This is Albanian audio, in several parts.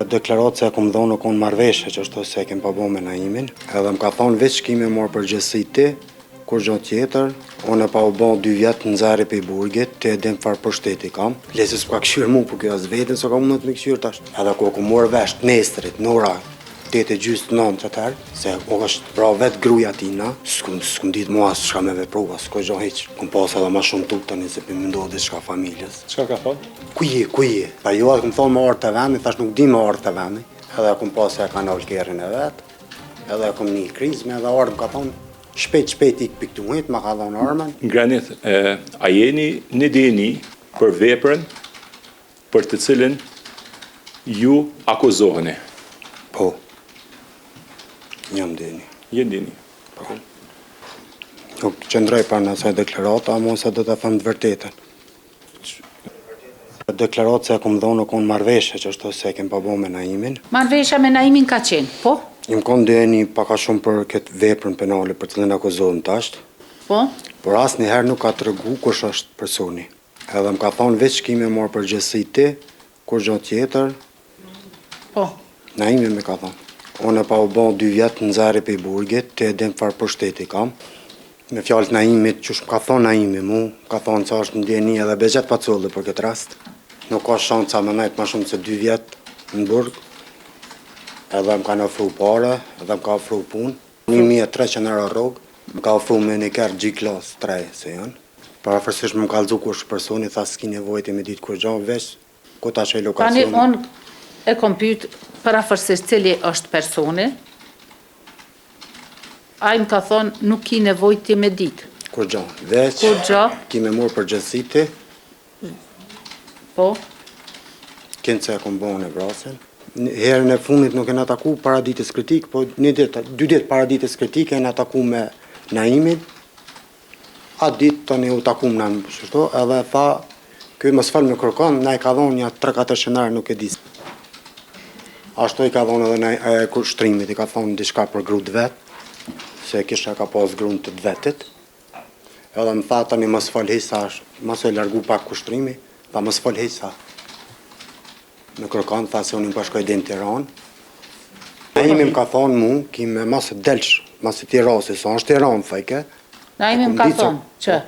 Deklarat se e kom dhonë në konë marveshje që është se e kem pa bo me Naimin. Edhe më ka thonë veç kime morë përgjësi ti, kur gjo tjetër, unë e pa u bo 2 vjetë në zari për i burgit, të edhem farë për shteti kam. Lesi s'ka këshyrë mu, për kjo as vetën, s'ka mundë të me këshyrë tash. Edhe ku ku morë vesh të nestrit, në ora 8:30-9 që tërë, se u është pra vetë gruja tina, s'kum ditë mua s'ka me veprua, s'ko gjo heq. Kum pas edhe ma shumë tukë tani se për më ndodhi shka familjes. Çka ka thonë? Ku je? Pa jo atë kum thonë me orë të veni, thash nuk di me orë të veni. Edhe kum pas e ka nalë kerin e vetë, edhe kum një krizme, edhe orë më ka thonë, shpejt ik për këtu hitë, ma ka thonë armen. Ngranit, a jeni në dini për veprën për të cilën ju akuzoheni? Po. Jam dini. Jen dini. Po. Nuk qëndroj për në asaj deklarata, mos e do të thëmë të vërtetën. Deklarat se e kom dhonë në konë marveshje që është se e kem pa bo me Naimin. Marveshja me Naimin ka qenë, po? Im konë deni paka shumë për këtë veprën penale për cilën akuzohen tashtë. Po? Por asë njëherë nuk ka të rëgu kush është personi. Edhe më ka thonë veç kime morë përgjësi ti, kur gjo tjetër. Po? Naimi me ka thonë. Unë e pa u bo 2 vjetë në zari për i burgit, të edhem farë për shteti kam. Me fjallët Naimit, që më ka thonë Naimi mu, ka thonë që është në djeni edhe begjet pa cullë për këtë rast. Nuk ka shanca me najtë ma shumë se 2 vjetë në burg. Edhe më kanë ofru pare, edhe më ka ofru punë. 1300 euro rrogë, më ka ofru me një kërë G-Class 3 se janë. Parafërsisht më ka lëzu kur është personi, tha s'ki nevojti me ditë kur gjo, veç, ku ta që e lokacioni. Tani, unë e kom pyet parafërsisht cili është personi, a i më ka thonë nuk ki nevojti me ditë. Kur gjo, veç, Kur gjo, ki me morë përgjësi ti, po? kënë që e kom bo në vrasin. Herën e fundit nuk e në taku para ditës kritik, po 2 ditë para ditës kritik e në taku me Naimin. Atë ditë të një u taku më në shështo, edhe tha, kjo më sfal me kërkon, na i ka dhonë një 3-4 shenarë nuk e disë. Ashtu i ka dhonë edhe në kushtrimit, i ka thonë diçka për gru të vetë, se kisha ka pas gru të vetit. Edhe më tha tani më sfal hisa, mësë e largu pak kushtrimi, tha më sfal hisa. Në kërkan, tha se unë më pashkoj dhe në Tiranë. Naimi më ka thonë mu, ki me masë delsh, masë ti rasi, sa është Tiranë, thajke. Naimi më ka thonë që...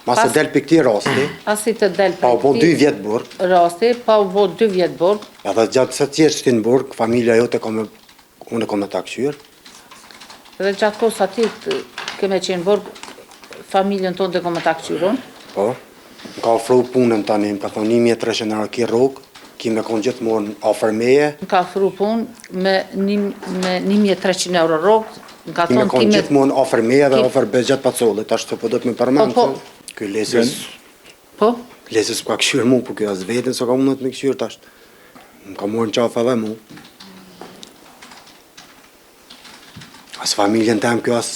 Masë del për këti rasti, Asi të del pa u po 2 vjetë burg. Rasti, pa u po 2 vjetë burg. Edhe gjatë se tjerë që ti në burg, familja jote unë e kom me ta këshyrë. Dhe gjatë kohës ati keme qenë burg, familjen tonë dhe kom me ta këshyrën. Po, më ka ofru punën tani, më ka thonë 1300 euro ki rrugë, ki me konë gjithmonë ofër meje. Më ka ofru punë me 1300 euro rrugë. Ki me konë gjithmonë ofër meje dhe ofër begjet pa collit, ashtë të po do të me përmanë. Kjo lesis... Po? Lesis ka këshyrë mu, për kjo as vetën, so ka mundët me këshyrë tash. Më ka morë në qafë edhe mu. As familjen tem kjo as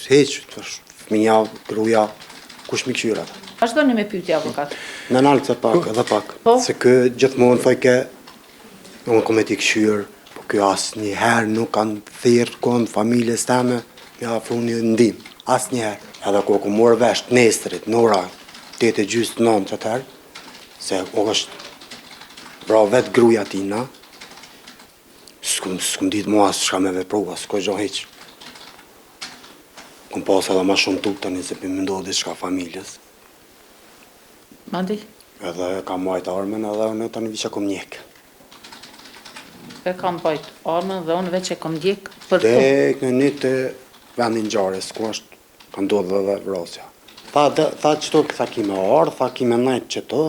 heqë, fëmija, gruja, kush me këshyrë ata. Ashtë do një me pyetje avokat? Në nalë se pak, edhe pak. Po? Se kjo gjithmonë thojke, unë kom e ti këshyrë, po kjo as njëherë nuk kanë thirë konë familjes teme, me afru një ndim. As njëherë. Edhe ku ku morë vesh të nestrit, në ora 8:30-9 që tërë, se u është pra vetë gruja tina, s'kum ditë mua s'ka me veprua, s'ko gjo heqë. Kum pas edhe ma shumë tukë tani se për më ndodhi shka familjes. Mandi? Edhe kam majtë armen edhe unë tani visha kom njekë. E kam bajt armen dhe unë veç e kom ndjek për të. Dek në një të vendin gjarës, ku është ka ndodhë dhe vrasja. Tha qëto këtha ki me orë, tha ki me najtë qëto,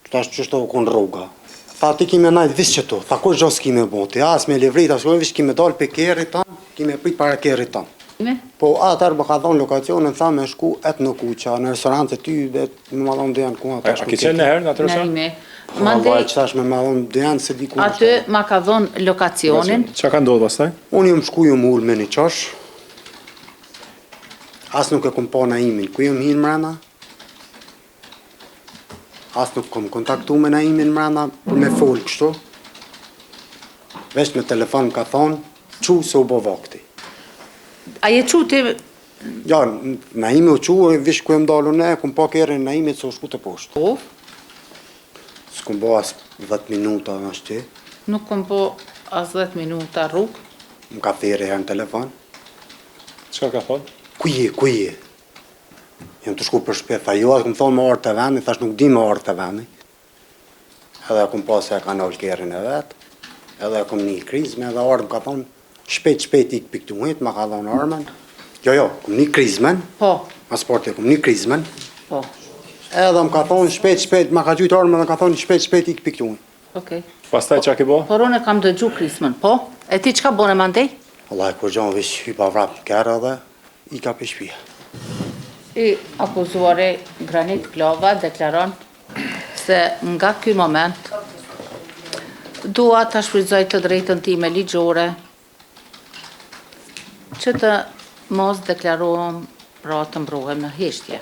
ta qështo kënë rruga. Tha ti ki me najtë visë qëto, tha ko gjos ki me boti, as me livrit, as ko vish ki me dalë për kerit tanë, ki me prit para kerit tanë. Po atër bë ka dhonë lokacionën, tha me shku etë në kuqa, në restorancët ty, dhe me ma dhonë dhe janë ku ata shku. A ki qenë në herë në atë restoran? Ma vaj qëtash me ma dhonë dhe janë se di ku. Aty ma ka dhonë lokacionin. Qa ka ndodhë pastaj? Unë ju më shku ju më ullë me një qash. As nuk e kom pa Naimin, ku jëm hinë mrena? As nuk kom kontaktu me Naimin mrena për me folë kështu. Vesh me telefon ka thonë, qu se u bo vakti. A je qu ti... Ja, Naimi u qu, vish ku e më dalu ne, kom pa kërën Naimit se u shku të poshtë. Po? S'kom bo as 10 minuta në ashtë ti. Nuk kom po as 10 minuta rrugë. Më ka thirrë herë në telefon. Çka ka thonë? Ku je? Jam të shku për shtëpi, tha jo, atë më thonë më orë të veni, thash nuk di më orë të veni. Edhe kom pas se e ka nol kerrin e vetë, edhe kom një krizme, edhe orë më ka thonë, shpejt ik piktuhet, ma ka thonë armen. Jo, kom një krizmen, Po, pasporti kom një krizmen, po, edhe më ka thonë shpejt, ma ka gjujtë armen dhe ka thonë shpejt ik piktuhet. okej. Pastaj çka ke bë? Por unë e kam dëgju krismën, po? E ti çka bone mandej? Allah, kur gjonë veç hypa vrap në kërë edhe, i ka për shpia. I akuzuari Granit Klova deklaron se nga ky moment dua ta shfrytëzoj të drejtën time ligjore që të mos deklarohem pra të mbrohem në heshtje.